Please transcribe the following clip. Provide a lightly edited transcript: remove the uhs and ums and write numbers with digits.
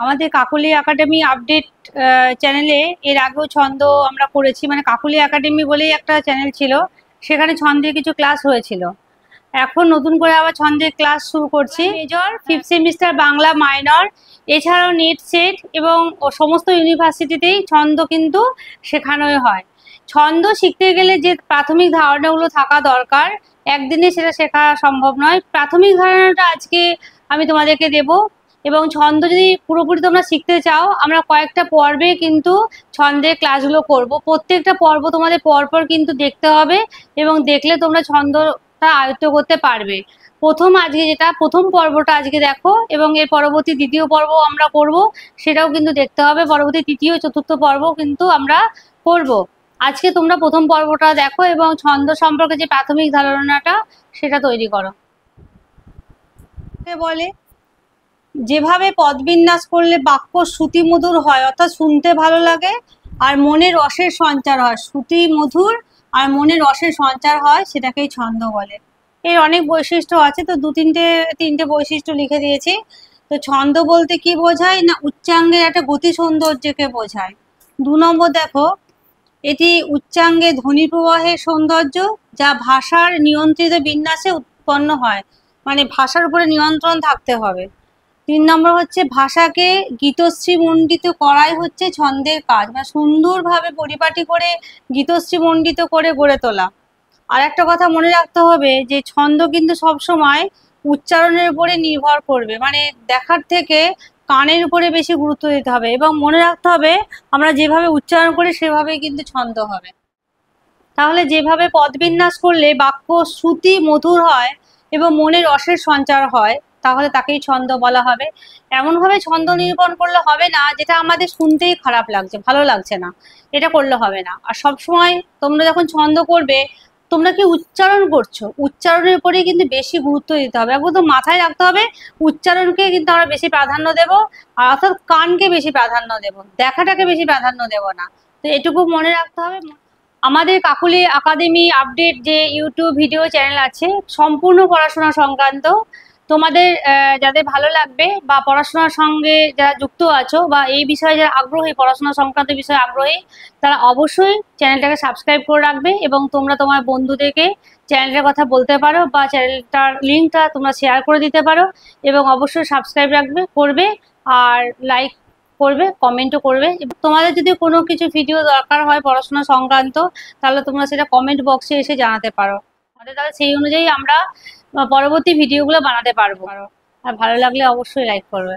আমাদের কাকলি academy update চ্যানেলে এর আগেও ছন্দ আমরা করেছি, মানে কাকলি একাডেমি বলেই একটা চ্যানেল ছিল, সেখানে ছন্দের কিছু ক্লাস হয়েছিল। এখন নতুন করে আবার ছন্দের ক্লাস শুরু করছি। Major, fifth semester Bangla minor, এছাড়াও নেট সেট এবং সমস্ত ইউনিভার্সিটিতেই ছন্দ কিন্তু শেখানোই হয়। ছন্দ শিখতে গেলে যে প্রাথমিক ধারণাগুলো থাকা দরকার, একদিনে সেটা শেখা সম্ভব নয়। প্রাথমিক ধারণাটা আজকে আমি তোমাদেরকে দেব। এবং ছন্দ যদি পুরোপুরি তোমরা শিখতে চাও, আমরা কয়েকটা পর্বে কিন্তু ছন্দের ক্লাসগুলো করব। প্রত্যেকটা পর্ব তোমাদের পরপর কিন্তু দেখতে হবে এবং দেখলে তোমরা ছন্দটা আয়ত্ত করতে পারবে। প্রথম পর্বটা আজকে দেখো এবং এর পরবর্তী দ্বিতীয় পর্ব আমরা করব, সেটাও কিন্তু দেখতে হবে। পরবর্তী তৃতীয় চতুর্থ পর্ব কিন্তু আমরা করব। আজকে তোমরা প্রথম পর্বটা দেখো এবং ছন্দ সম্পর্কে যে প্রাথমিক ধারণাটা সেটা তৈরি করো। বলে যেভাবে পদবিন্যাস করলে বাক্য শ্রুতিমধুর হয়, অর্থাৎ শুনতে ভালো লাগে আর মনে রসের সঞ্চার হয়, শ্রুতি মধুর আর মনে রসের সঞ্চার হয়, সেটাকেই ছন্দ বলে। এর অনেক বৈশিষ্ট্য আছে, তো তিনটে বৈশিষ্ট্য লিখে দিয়েছি। তো ছন্দ বলতে কি বোঝায় না, উচ্চাঙ্গের একটা গতি সৌন্দর্যকে বোঝায়। 2 নম্বর দেখো, এটি উচ্চাঙ্গে ধ্বনি প্রবাহের সৌন্দর্য, যা ভাষার নিয়ন্ত্রিত বিন্যাসে উৎপন্ন হয়, মানে ভাষার উপরে নিয়ন্ত্রণ থাকতে হবে। 3 নম্বর হচ্ছে ভাষাকে গীতশ্রী মণ্ডিত করাই হচ্ছে ছন্দের কাজ, মানে সুন্দরভাবে পরিপাটি করে গীতশ্রী মণ্ডিত করে গড়ে তোলা। আর একটা কথা মনে রাখতে হবে যে ছন্দ কিন্তু সবসময় উচ্চারণের উপরে নির্ভর করবে, মানে দেখার থেকে কানের উপরে বেশি গুরুত্ব দিতে হবে এবং মনে রাখতে হবে আমরা যেভাবে উচ্চারণ করি সেভাবেই কিন্তু ছন্দ হবে। তাহলে যেভাবে পদবিন্যাস করলে বাক্য শ্রুতি মধুর হয় এবং মনে রসের সঞ্চার হয়, তাহলে তাকেই ছন্দ বলা হবে। এমনভাবে ছন্দ নিরূপণ করলে হবে না যেটা আমাদের শুনতেই খারাপ লাগছে, ভালো লাগছে না, এটা করলে হবে না। আর সবসময় তোমরা যখন ছন্দ করবে, তোমরা কি উচ্চারণ করছো, উচ্চারণের উপরেই কিন্তু বেশি গুরুত্ব দিতে হবে। একদম তো মাথায় রাখতে হবে উচ্চারণকে কিন্তু আমরা বেশি প্রাধান্য দেব, আর অর্থাৎ কানকে বেশি প্রাধান্য দেব, দেখাটাকে বেশি প্রাধান্য দেব না। তো এটুকু মনে রাখতে হবে। আমাদের কাকলি একাডেমি আপডেট যে ইউটিউব ভিডিও চ্যানেল আছে, সম্পূর্ণ পড়াশোনা সংক্রান্ত। তোমাদের যাদের ভালো লাগবে বা পড়াশোনার সঙ্গে যারা যুক্ত আছো বা এই বিষয়ে যারা আগ্রহী, পড়াশোনা সংক্রান্ত বিষয়ে আগ্রহী, তারা অবশ্যই চ্যানেলটাকে সাবস্ক্রাইব করে রাখবে এবং তোমরা তোমার বন্ধুদেরকে চ্যানেলটার কথা বলতে পারো বা চ্যানেলটার লিঙ্কটা তোমরা শেয়ার করে দিতে পারো এবং অবশ্যই সাবস্ক্রাইব করবে আর লাইক করবে, কমেন্টও করবে। তোমাদের যদি কোনো কিছু ভিডিও দরকার হয় পড়াশোনা সংক্রান্ত, তাহলে তোমরা সেটা কমেন্ট বক্সে এসে জানাতে পারো। তাহলে সেই অনুযায়ী আমরা পরবর্তী ভিডিওগুলো বানাতে পারবো। আর ভালো লাগলে অবশ্যই লাইক করবে।